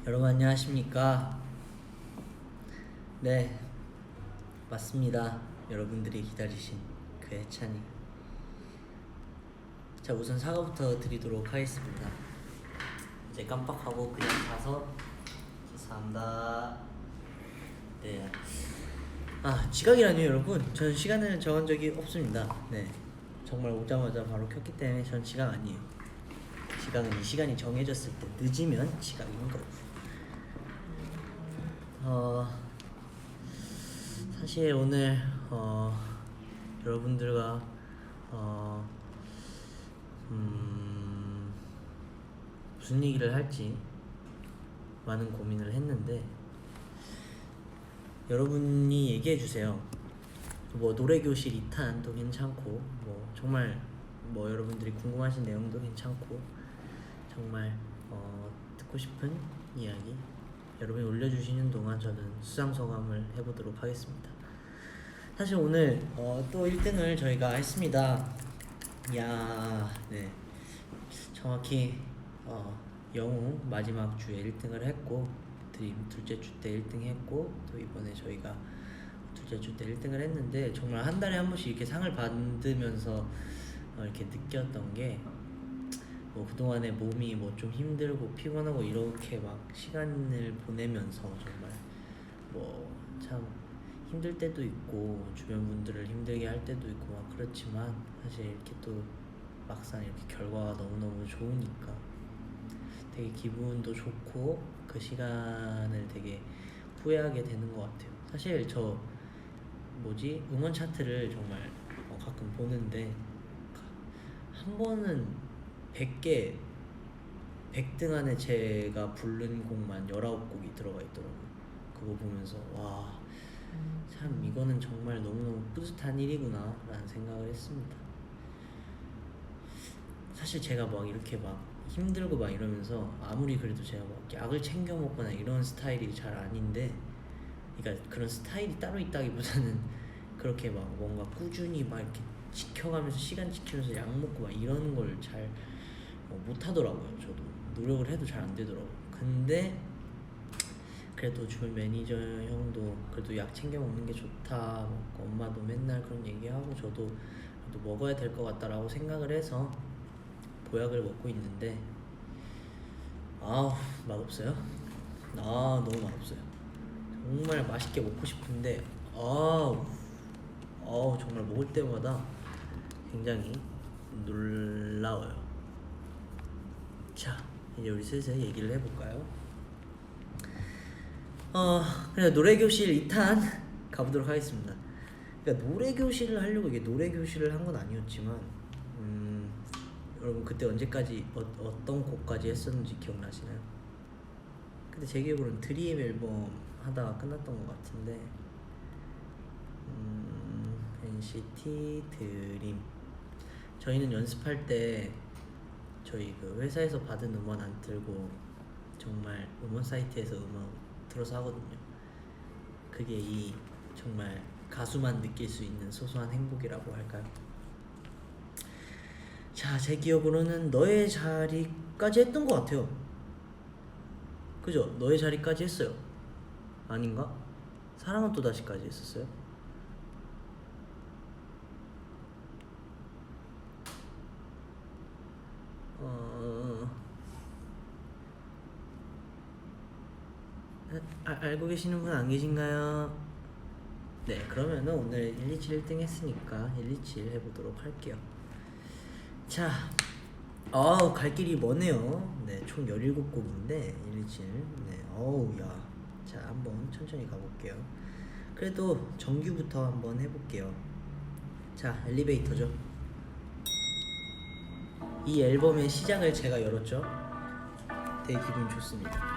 여러분 안녕하십니까? 네, 맞습니다. 여러분들이 기다리신 그 해찬이. 자, 우선 사과부터 드리도록 하겠습니다. 이제 깜빡하고 그냥 가서 죄송합니다. 네. 지각이라뇨 여러분? 저는 시간을 정한 적이 없습니다. 네, 정말 오자마자 바로 켰기 때문에 전 지각 아니에요. 지각은 이 시간이 정해졌을 때 늦으면 지각인 거고. 사실 오늘 여러분들과 무슨 얘기를 할지 많은 고민을 했는데, 여러분이 얘기해 주세요. 뭐 노래교실 2탄도 괜찮고, 뭐 정말 뭐 여러분들이 궁금하신 내용도 괜찮고, 정말 듣고 싶은 이야기 여러분이 올려주시는 동안 저는 수상소감을 해보도록 하겠습니다. 사실 오늘 또 1등을 저희가 했습니다. 네, 정확히 영웅 마지막 주에 1등을 했고, 드림 둘째 주 때 1등 했고, 또 이번에 저희가 둘째 주 때 1등을 했는데, 정말 한 달에 한 번씩 이렇게 상을 받으면서 이렇게 느꼈던 게, 뭐 그동안에 몸이 뭐 좀 힘들고 피곤하고 이렇게 막 시간을 보내면서 정말 뭐 참 힘들 때도 있고, 주변 분들을 힘들게 할 때도 있고 막 그렇지만, 사실 이렇게 또 막상 이렇게 결과가 너무너무 좋으니까 되게 기분도 좋고, 그 시간을 되게 후회하게 되는 것 같아요. 사실 저 음원 차트를 정말 가끔 보는데, 한 번은 100등 안에 제가 부른 곡만 19곡이 들어가 있더라고요. 그거 보면서 와, 참 이거는 정말 너무너무 뿌듯한 일이구나 라는 생각을 했습니다. 사실 제가 막 이렇게 막 힘들고 막 이러면서, 아무리 그래도 제가 막 약을 챙겨 먹거나 이런 스타일이 잘 아닌데, 그러니까 그런 스타일이 따로 있다기보다는 그렇게 막 뭔가 꾸준히 막 이렇게 지켜가면서, 시간 지키면서 약 먹고 막 이런 걸 잘 못하더라고요. 저도 노력을 해도 잘 안 되더라고요. 근데 그래도 주변 매니저 형도 그래도 약 챙겨 먹는 게 좋다, 엄마도 맨날 그런 얘기하고, 저도 먹어야 될 것 같다라고 생각을 해서 보약을 먹고 있는데, 맛없어요. 너무 맛없어요. 정말 맛있게 먹고 싶은데 정말 먹을 때마다 굉장히 놀라워요. 자, 이제 우리 슬슬 얘기를 해볼까요? 그냥 노래교실 2탄 가보도록 하겠습니다. 그러니까 노래교실을 하려고 이게 노래교실을 한 건 아니었지만, 여러분 그때 언제까지 어떤 곡까지 했었는지 기억나시나요? 근데 제 기억으로는 드림 앨범 하다가 끝났던 것 같은데, NCT 드림. 저희는 연습할 때 저희 그 회사에서 받은 음원 안 틀고 정말 음원 사이트에서 음원 들어서 하거든요. 그게 이 정말 가수만 느낄 수 있는 소소한 행복이라고 할까요? 자, 제 기억으로는 너의 자리까지 했던 것 같아요. 그죠? 너의 자리까지 했어요. 아닌가? 사랑은 또다시까지 했었어요? 알고 계시는 분 안 계신가요? 네, 그러면은 오늘 127 1등 했으니까 127 해보도록 할게요. 자, 갈 길이 머네요. 네, 총 17곡인데 127. 네, 야. 자, 한번 천천히 가볼게요. 그래도 정규부터 한번 해볼게요. 자, 엘리베이터죠. 이 앨범의 시작을 제가 열었죠. 되게 기분이 좋습니다.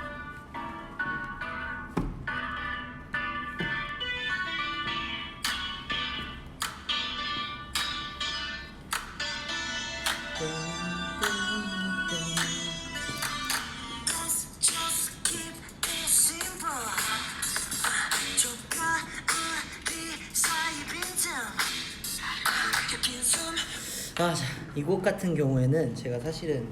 이 곡 같은 경우에는 제가 사실은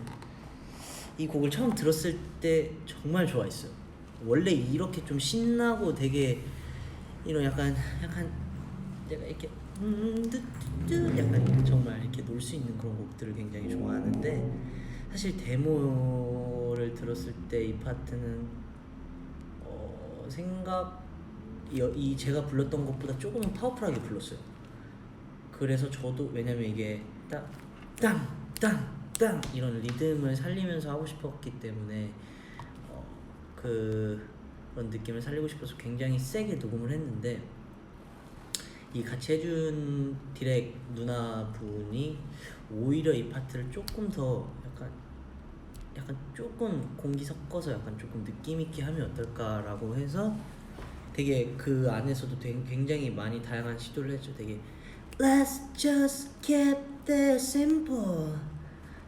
이 곡을 처음 들었을 때 정말 좋아했어요. 원래 이렇게 좀 신나고 되게 이런 약간 내가 이렇게 약간 정말 이렇게 놀 수 있는 그런 곡들을 굉장히 좋아하는데, 사실 데모를 들었을 때 이 파트는 이 제가 불렀던 것보다 조금은 파워풀하게 불렀어요. 그래서 저도, 왜냐면 이게 땅땅땅땅 이런 리듬을 살리면서 하고 싶었기 때문에 그런 느낌을 살리고 싶어서 굉장히 세게 녹음을 했는데, 이 같이 해준 디렉 누나분이 오히려 이 파트를 조금 더 약간 조금 공기 섞어서 약간 조금 느낌 있게 하면 어떨까라고 해서 되게 그 안에서도 굉장히 많이 다양한 시도를 했죠. 되게 Let's just keep this simple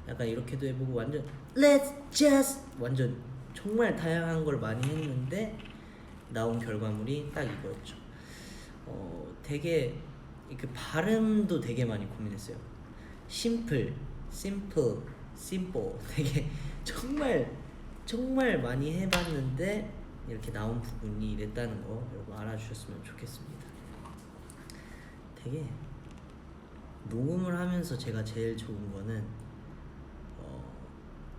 약간 이렇게도 해보고, 완전 Let's just 완전 정말 다양한 걸 많이 했는데 나온 결과물이 딱 이거였죠. 되게 그 발음도 되게 많이 고민했어요. 심플, 심플, 심플 되게 정말 많이 해봤는데 이렇게 나온 부분이 이랬다는 거 여러분 알아주셨으면 좋겠습니다. 되게 녹음을 하면서 제가 제일 좋은 거는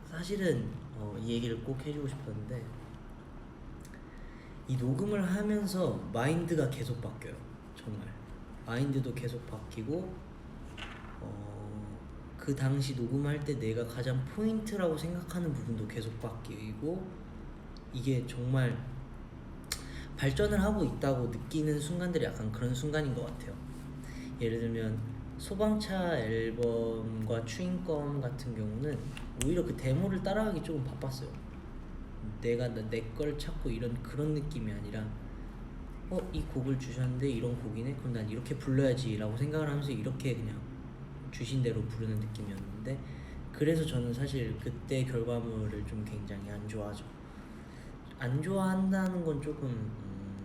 사실은 이 얘기를 꼭 해주고 싶었는데, 이 녹음을 하면서 마인드가 계속 바뀌어요. 정말 마인드도 계속 바뀌고 그 당시 녹음할 때 내가 가장 포인트라고 생각하는 부분도 계속 바뀌고, 이게 정말 발전을 하고 있다고 느끼는 순간들이 약간 그런 순간인 것 같아요. 예를 들면 소방차 앨범과 추인검 같은 경우는 오히려 그 데모를 따라가기 조금 바빴어요. 내가 내 걸 찾고 이런 그런 느낌이 아니라 이 곡을 주셨는데 이런 곡이네? 그럼 난 이렇게 불러야지 라고 생각을 하면서 이렇게 그냥 주신 대로 부르는 느낌이었는데, 그래서 저는 사실 그때 결과물을 좀 굉장히 안 좋아하죠. 안 좋아한다는 건 조금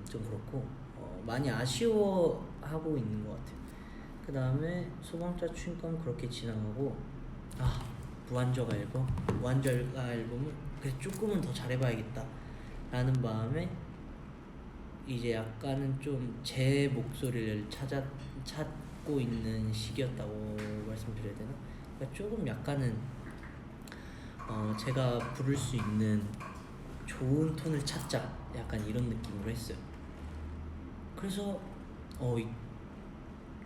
좀 그렇고 많이 아쉬워하고 있는 것 같아요. 그 다음에 소방차 추인검 그렇게 지나가고, 무한저가 앨범을 그래서 조금은 더 잘해봐야겠다 라는 마음에 이제 약간은 좀 제 목소리를 찾고 있는 시기였다고 말씀드려야 되나? 그러니까 조금 약간은 제가 부를 수 있는 좋은 톤을 찾자 약간 이런 느낌으로 했어요. 그래서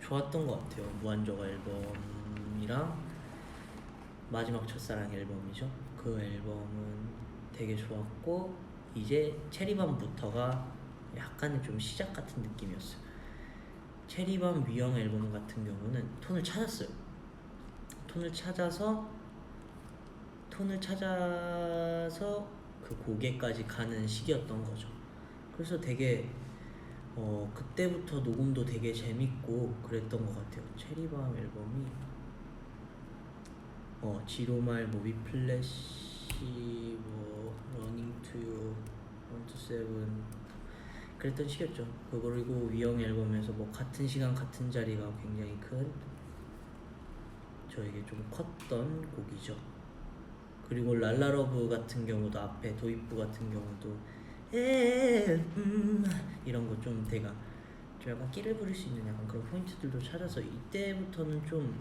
좋았던 것 같아요. 무한저가 앨범이랑 마지막 첫사랑 앨범이죠. 그 앨범은 되게 좋았고, 이제 체리밤부터가 약간은 좀 시작 같은 느낌이었어요. 체리밤 위영 앨범 같은 경우는 톤을 찾았어요. 톤을 찾아서 그 곡에까지 가는 시기였던 거죠. 그래서 되게 그때부터 녹음도 되게 재밌고 그랬던 것 같아요. 체리밤 앨범이 지로말, 모비 플래시, 러닝 투유, 127 그랬던 시기였죠. 그리고 위영 앨범에서 같은 시간 같은 자리가 굉장히 큰 저에게 좀 컸던 곡이죠. 그리고 랄라러브 같은 경우도 앞에 도입부 같은 경우도 이런 거 좀 제가 좀 약간 끼를 부릴 수 있는 약간 그런 포인트들도 찾아서 이때부터는 좀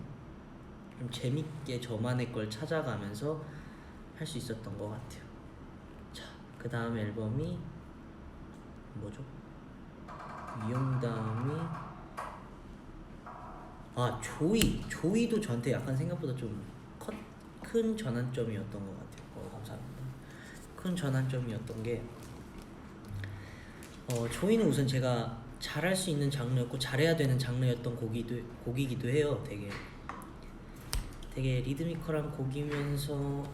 재밌게 저만의 걸 찾아가면서 할 수 있었던 것 같아요. 자, 그 다음 앨범이 뭐죠? 위영 다음이 조이도 저한테 약간 생각보다 좀 큰 전환점이었던 것 같아요. 감사합니다. 큰 전환점이었던 게 조이는 우선 제가 잘할 수 있는 장르였고 잘해야 되는 장르였던 곡이기도 해요. 되게 리드미컬한 곡이면서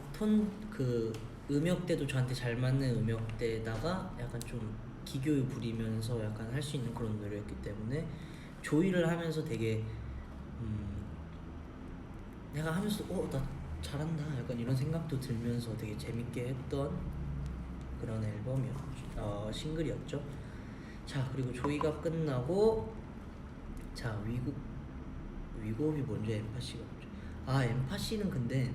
그 음역대도 저한테 잘 맞는 음역대에다가 약간 좀 기교 부리면서 약간 할 수 있는 그런 노래였기 때문에 조이를 하면서 되게 내가 하면서 나 잘한다 약간 이런 생각도 들면서 되게 재밌게 했던 그런 싱글이었죠. 자, 그리고 조이가 끝나고 자 위고비 먼저, 엠파시가 먼저. 엠파시는 근데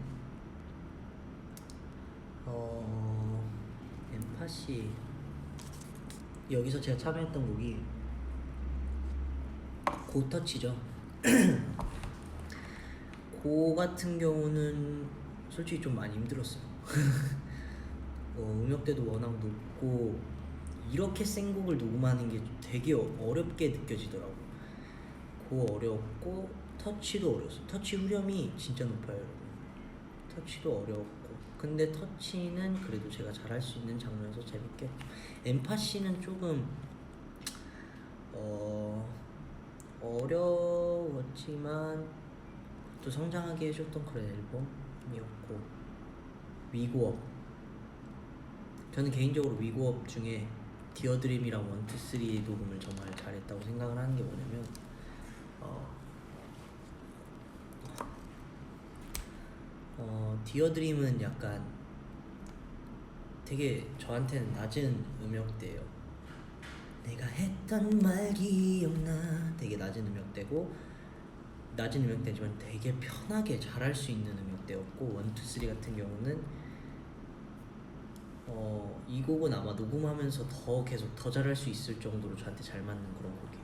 엠파시 여기서 제가 참여했던 곡이 고터치죠. 고 같은 경우는 솔직히 좀 많이 힘들었어요. 음역대도 워낙 높고 이렇게 센 곡을 녹음하는 게 되게 어렵게 느껴지더라고. 고 어려웠고 터치도 어려웠어. 터치 후렴이 진짜 높아요, 여러분. 터치도 어려웠고 근데 터치는 그래도 제가 잘할 수 있는 장르여서 재밌게. 엠파시는 조금 어려웠지만 또 성장하게 해줬던 그런 앨범이었고, 위고업, 저는 개인적으로 위고업 중에 디어드림이랑 1, 2, 3 녹음을 정말 잘했다고 생각을 하는 게 뭐냐면 디어드림은 약간 되게 저한테는 낮은 음역대예요. 내가 했던 말 기억나. 되게 낮은 음역대고, 낮은 음역대지만 되게 편하게 잘할 수 있는 음역대였고, 1, 2, 3 같은 경우는 이 곡은 아마 녹음하면서 계속 더 잘할 수 있을 정도로 저한테 잘 맞는 그런 곡이에요.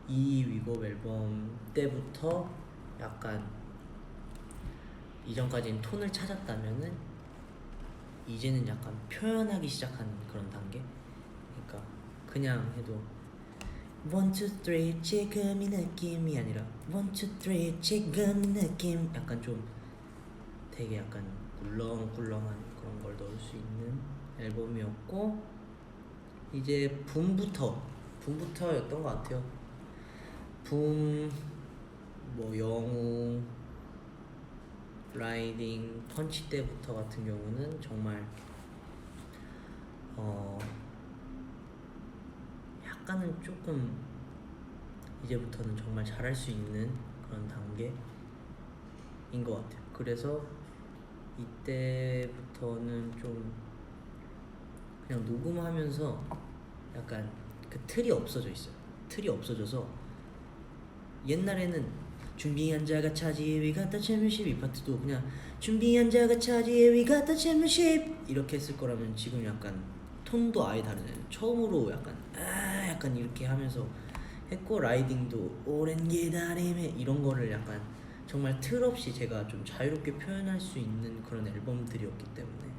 이 위고업 앨범 때부터 약간 이전까지는 톤을 찾았다면은 이제는 약간 표현하기 시작하는 그런 단계. 그러니까 그냥 해도 1, 2, 3 지금이 느낌이 아니라 1, 2, 3 지금이 느낌. 약간 좀 되게 약간 꿀렁꿀렁한 그런 걸 넣을 수 있는 앨범이었고, 이제 붐부터였던 것 같아요. 붐, 뭐 영웅, 라이딩, 펀치 때부터 같은 경우는 정말 약간은 조금 이제부터는 정말 잘할 수 있는 그런 단계인 것 같아요. 그래서 이때부터는 좀 그냥 녹음하면서 약간 그 틀이 없어져 있어요. 틀이 없어져서 옛날에는 준비한 자가 차지해 We got the championship 이 파트도 그냥 준비한 자가 차지해 We got the championship 이렇게 했을 거라면 지금 약간 톤도 아예 다르잖아요. 처음으로 약간 이렇게 하면서 했고, 라이딩도 오랜 기다림에 이런 거를 약간 정말 틀 없이 제가 좀 자유롭게 표현할 수 있는 그런 앨범들이었기 때문에,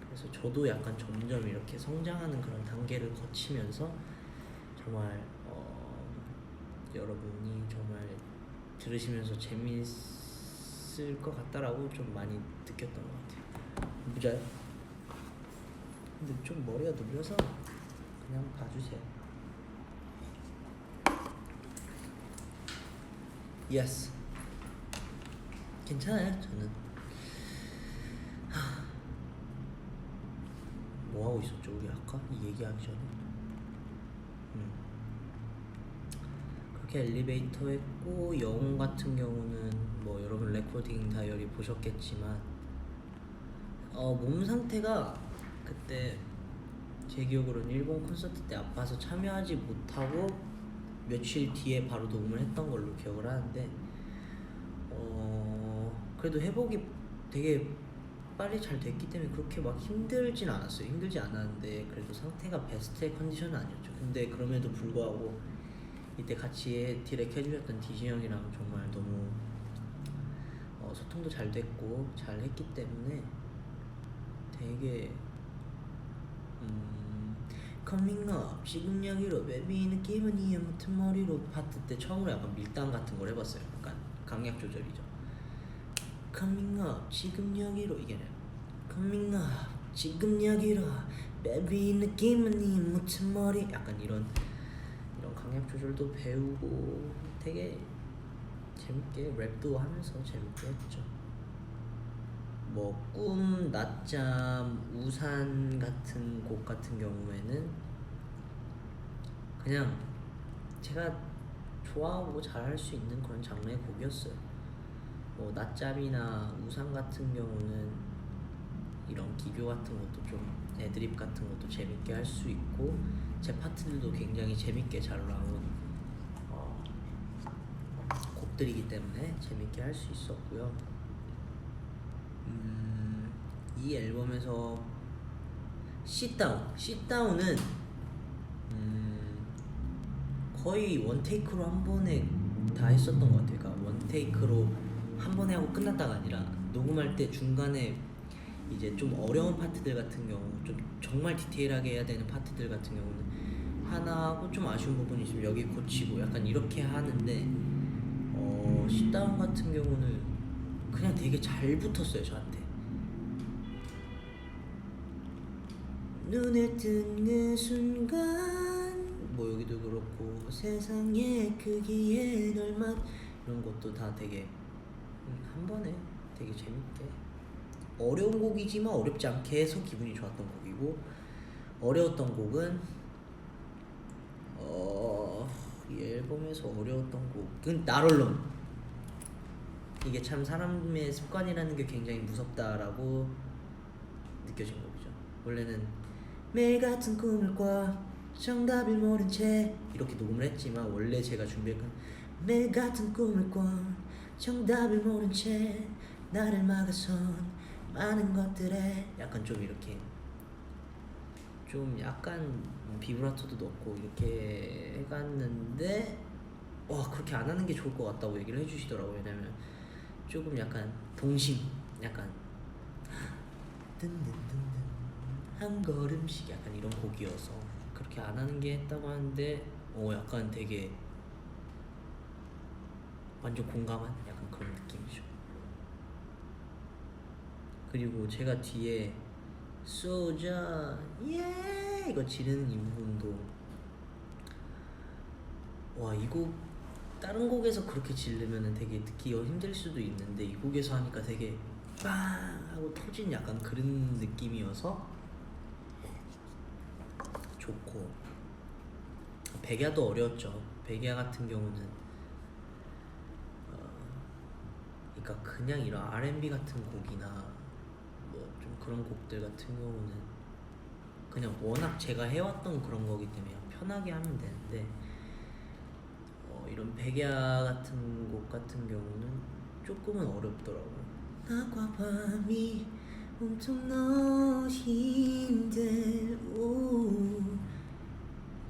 그래서 저도 약간 점점 이렇게 성장하는 그런 단계를 거치면서 정말 여러분이 정말 들으시면서 재밌을 것 같다라고 좀 많이 느꼈던 것 같아요. 무자요? 근데 좀 머리가 눌려서 그냥 봐주세요. 예스. 괜찮아요, 저는. 뭐 하고 있었죠, 우리 아까 이 얘기하기 전에? 그렇게 엘리베이터 했고, 영웅 같은 경우는 뭐 여러분 레코딩 다이어리 보셨겠지만 몸 상태가 그때 제 기억으로는 일본 콘서트 때 아파서 참여하지 못하고 며칠 뒤에 바로 녹음을 했던 걸로 기억을 하는데, 그래도 회복이 되게 빨리 잘 됐기 때문에 그렇게 막 힘들진 않았어요. 힘들지 않았는데 그래도 상태가 베스트의 컨디션은 아니었죠. 근데 그럼에도 불구하고 이때 같이 디렉 해주셨던 디지 형이랑 정말 너무 소통도 잘 됐고 잘 했기 때문에 되게 Coming up 지금 여기로 baby 느낌은 이 아무튼 머리로 파트 때 처음으로 약간 밀당 같은 걸 해봤어요. 약간 강약 조절이죠. Coming up 지금 여기로 이게 아니라 Coming up 지금 여기로 baby 느낌은 이 아무튼 머리, 약간 이런 강약 조절도 배우고 되게 재밌게 랩도 하면서 재밌게 했죠. 뭐 꿈, 낮잠, 우산 같은 곡 같은 경우에는 그냥 제가 좋아하고 잘할 수 있는 그런 장르의 곡이었어요. 뭐 낮잠이나 우산 같은 경우는 이런 기교 같은 것도 좀 애드립 같은 것도 재밌게 할 수 있고, 제 파트들도 굉장히 재밌게 잘 나온 곡들이기 때문에 재밌게 할 수 있었고요. 이 앨범에서 Sit Down은 거의 원테이크로 한 번에 다 했었던 것 같아요. 그러니까 원테이크로 한 번에 하고 끝났다가 아니라 녹음할 때 중간에 이제 좀 어려운 파트들 같은 경우, 좀 정말 디테일하게 해야 되는 파트들 같은 경우는 하나 하고 좀 아쉬운 부분이 있으면 여기 고치고 약간 이렇게 하는데 싯다운 같은 경우는 그냥 되게 잘 붙었어요 저한테. 눈에 뜨는 순간 뭐 여기도 그렇고 세상의 크기에 널만 이런 것도 다 되게 한 번에 되게 재밌게 어려운 곡이지만 어렵지 않게 해서 기분이 좋았던 곡이고, 어려웠던 곡은 이 앨범에서 어려웠던 곡은 나롤론. 이게 참 사람의 습관이라는 게 굉장히 무섭다라고 느껴진 곡이죠. 원래는 매일 같은 꿈을 꿔 정답을 모른 채 이렇게 녹음을 했지만, 원래 제가 준비했던 매일 같은 꿈을 꿔 정답을 모른 채 나를 막아선 많은 것들에 약간 좀 이렇게 좀 약간 비브라토도 넣고 이렇게 해갔는데, 와 그렇게 안 하는 게 좋을 것 같다고 얘기를 해주시더라고요. 왜냐면 조금 약간 동심, 약간 든든든든 한 걸음씩 약간 이런 곡이어서 그렇게 안 하는 게 했다고 하는데, 약간 되게 완전 공감한 약간 그런 느낌이죠. 그리고 제가 뒤에 소자 예 이거 지르는 이 부분도, 와 이 곡 다른 곡에서 그렇게 지르면 되게 듣기 힘들 수도 있는데 이 곡에서 하니까 되게 빵 하고 터진 약간 그런 느낌이어서 좋고, 백야도 어려웠죠. 백야 같은 경우는 그러니까 그냥 이런 R&B 같은 곡이나 뭐 좀 그런 곡들 같은 경우는 그냥 워낙 제가 해왔던 그런 거기 때문에 편하게 하면 되는데, 이런 백야 같은 곡 같은 경우는 조금은 어렵더라고요. 낮과 밤이 온통 너인데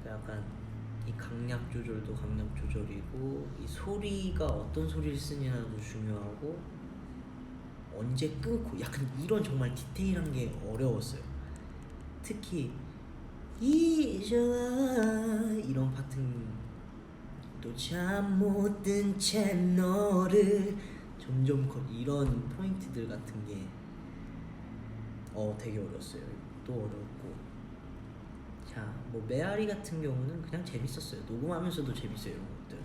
약간 이 강약 조절도 강약 조절이고, 이 소리가 어떤 소리를 쓰느냐도 중요하고, 언제 끊고 약간 이런 정말 디테일한 게 어려웠어요. 특히 잊어라 이런 파트는 또 잠 못 든 채 너를 점점 이런 포인트들 같은 게 되게 어려웠어요. 또 어렵고, 자 뭐 메아리 같은 경우는 그냥 재밌었어요. 녹음하면서도 재밌어요. 이런 것들.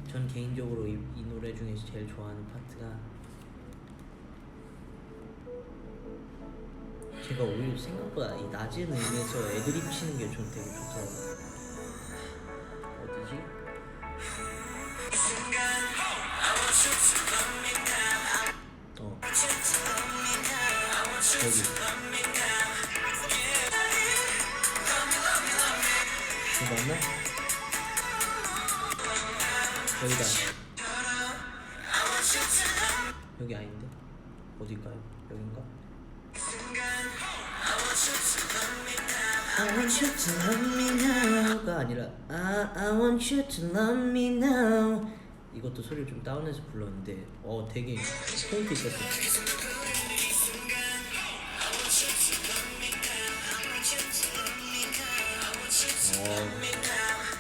전 개인적으로 이 노래 중에서 제일 좋아하는 파트가, 제가 오히려 생각보다 이 낮은 음에서 애드립 치는 게 전 되게 좋더라고요. 어디지? 여기. 이거 맞나? 여기다. 여기 아닌데? 어딜까요? 여긴가? I want you to love me now가 아니라 I want you to love me now. 이것도 소리를 좀 다운해서 불렀는데 되게 포인트 있었어요.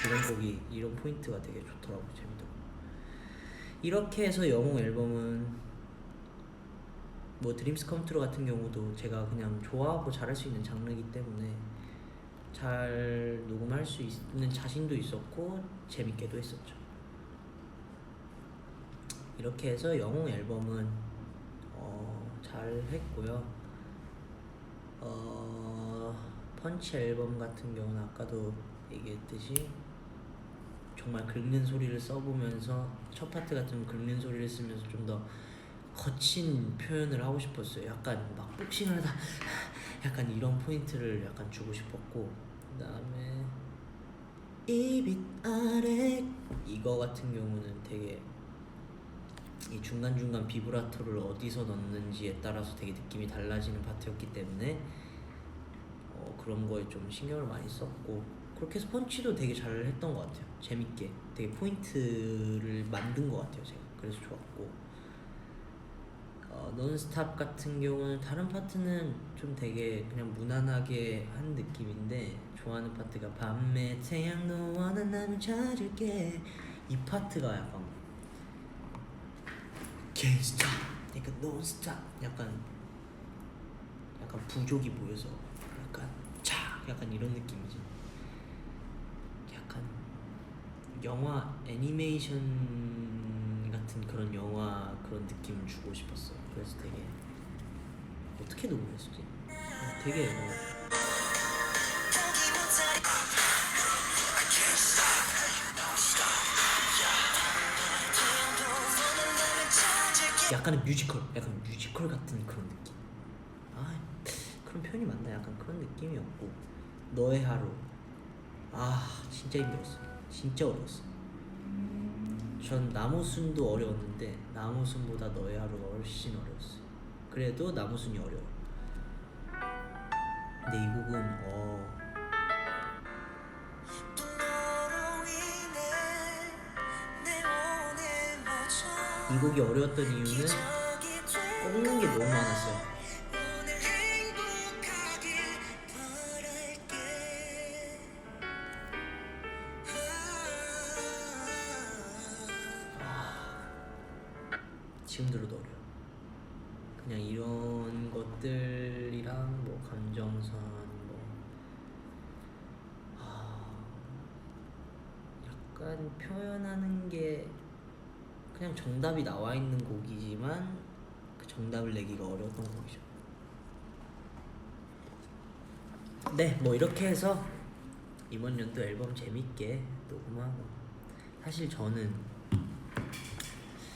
이런 곡이 이런 포인트가 되게 좋더라고. 재밌더라고. 이렇게 해서 영웅 앨범은 뭐 드림스 컴트루 같은 경우도 제가 그냥 좋아하고 잘할 수 있는 장르이기 때문에 잘 녹음할 수 있는 자신도 있었고 재밌게도 했었죠. 이렇게 해서 영웅 앨범은 잘 했고요. 펀치 앨범 같은 경우는 아까도 얘기했듯이 정말 긁는 소리를 써보면서 첫 파트 같은 긁는 소리를 쓰면서 좀 더 거친 표현을 하고 싶었어요. 약간 막 복싱하다 약간 이런 포인트를 약간 주고 싶었고, 그 다음에 입 아래 이거 같은 경우는 되게 이 중간중간 비브라토를 어디서 넣는지에 따라서 되게 느낌이 달라지는 파트였기 때문에 그런 거에 좀 신경을 많이 썼고, 그렇게 해서 펀치도 되게 잘 했던 것 같아요. 재밌게 되게 포인트를 만든 것 같아요 제가. 그래서 좋았고, 논스탑 같은 경우는 다른 파트는 좀 되게 그냥 무난하게 한 느낌인데, 좋아하는 파트가 밤에 태양 너와는 나는 찾을게, 이 파트가 약간 Can't stop, 약간 non stop, 약간 부족이 모여서 약간 차, 약간 이런 느낌이지. 약간 영화 애니메이션 같은 그런 영화 그런 느낌을 주고 싶었어요. 그래서 되게 어떻게 녹음했었지? 되게 약간의 뮤지컬 같은 그런 느낌. 아, 그런 표현이 맞나? 약간 그런 느낌이었고, 너의 하루, 진짜 힘들었어. 진짜 어려웠어. 전 나무순도 어려웠는데 나무순보다 너의 하루가 훨씬 어려웠어. 그래도 나무순이 어려워. 근데 이 곡은 이 곡이 어려웠던 이유는 꺾는 게 너무 많았어요. 지금 들어도 어려워. 그냥 이런 것들이랑 뭐 감정선, 뭐 약간 표현하는 게 그냥 정답이 나와 있는 곡이지만 그 정답을 내기가 어려웠던 곡이죠. 네, 뭐 이렇게 해서 이번 연도 앨범 재밌게 녹음하고, 사실 저는